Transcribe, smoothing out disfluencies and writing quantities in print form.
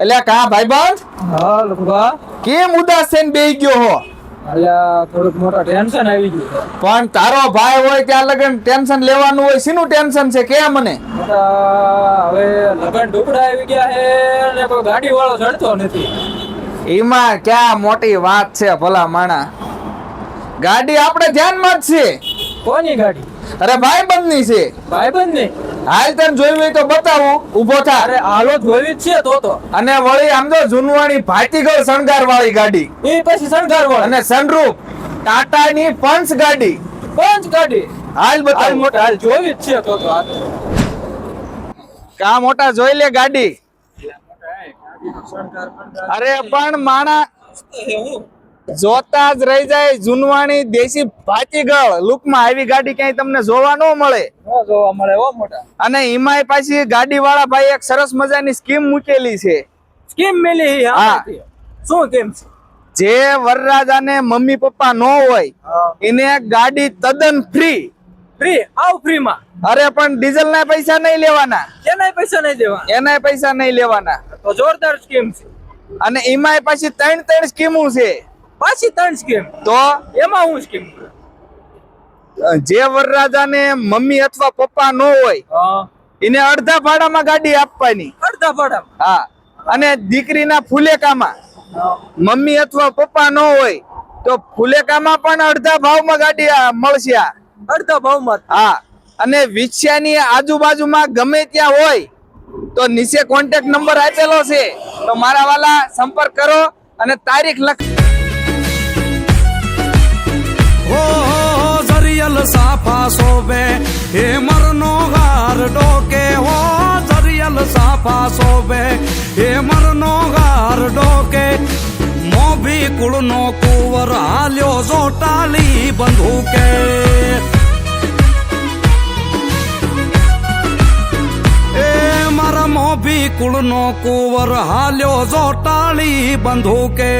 એટલે કા ભાઈબંધ હા લખવા કેમ ઉદાસ થઈને બેહી ગયો હો? અલ્યા થોડુંક મોટા ટેન્શન આવી ગયું પણ તારો ભાઈ હોય ત્યાં લગન ટેન્શન લેવાનું હોય, શીનું ટેન્શન છે કે મને? હવે લગન ઢોકળા આવી ગયા હે ને કોઈ ગાડી વાળો ચડતો નથી. એમાં ક્યાં મોટી વાત છે ભલા માણા? ગાડી આપણે ધ્યાનમાં જ છે. કોની ગાડી? અરે ભાઈબંધની છે. ભાઈબંધ ને હાલ તને જોઈ હોય તો બતાવું, ઊભો થા. અરે હાલો જોઈ જ છે તો અને વળી આમ જો જૂનવાણી ભાતીગળ શણગાર વાળી ગાડી, એ પછી શણગાર વાળો અને સનરૂફ ટાટાની પંચ ગાડી. પંચ ગાડી હાલ હાલ બતાવું. મોટા હાલ જોઈ જ છે તો કા મોટા જોઈ લે ગાડી. અરે પણ માણા જોતા જ રહી જાય. જૂનવાણી દેશી ભાતીગળ લુકમાં આવી ગાડી ક્યાંય તમને જોવા ન મળે. જોવા મળે હો મોટા. અને એમાંય પાછી ગાડી વાળા ભાઈ એક સરસ મજાની સ્કીમ મૂકેલી છે. સ્કીમ મેલી હા. શું કેમ છે? જે વરરાજાને મમ્મી પપ્પા ન હોય એને ગાડી તદ્દન ફ્રી. ફ્રી આવ ફ્રી માં. અરે પણ ડીઝલ ના પૈસા નહીં લેવાના, એનાય પૈસા નહીં દેવા. એનાય પૈસા નહીં લેવાના. તો જોરદાર સ્કીમ છે. અને એમાંય પાછી ત્રણ સ્કીમો છે. પાછી 3 સ્કીમ. તો એમાં હું સ્કીમ? જે વરરાજાને મમ્મી અથવા પપ્પા ન હોય એને અડધા ભાડામાં ગાડી આપવાની. અડધા ભાડા? હા. અને દીકરીના ફુલેકામાં મમ્મી અથવા પપ્પા ન હોય તો ફુલેકામાં પણ અડધા ભાવમાં ગાડી મળશે. અડધા ભાવમાં? હા. અને વિછ્યાની આજુબાજુમાં ગમે ત્યાં હોય તો નીચે કોન્ટેક્ટ નંબર આપેલો છે, તો મારા વાલા સંપર્ક કરો અને તારીખ લખ. જરિયલ સાફા સોબે હે મરનો ગાર ડોકે હો, જરિયલ સાફા સોબે હે મરનો ગાર ડોકે, મોભી કુળનો કુંવર હાલ્યો જોટાલી બંધુકે. એ મારા મોભી કુળનો કુંવર હાલ્યો જોટાલી બંધુકે.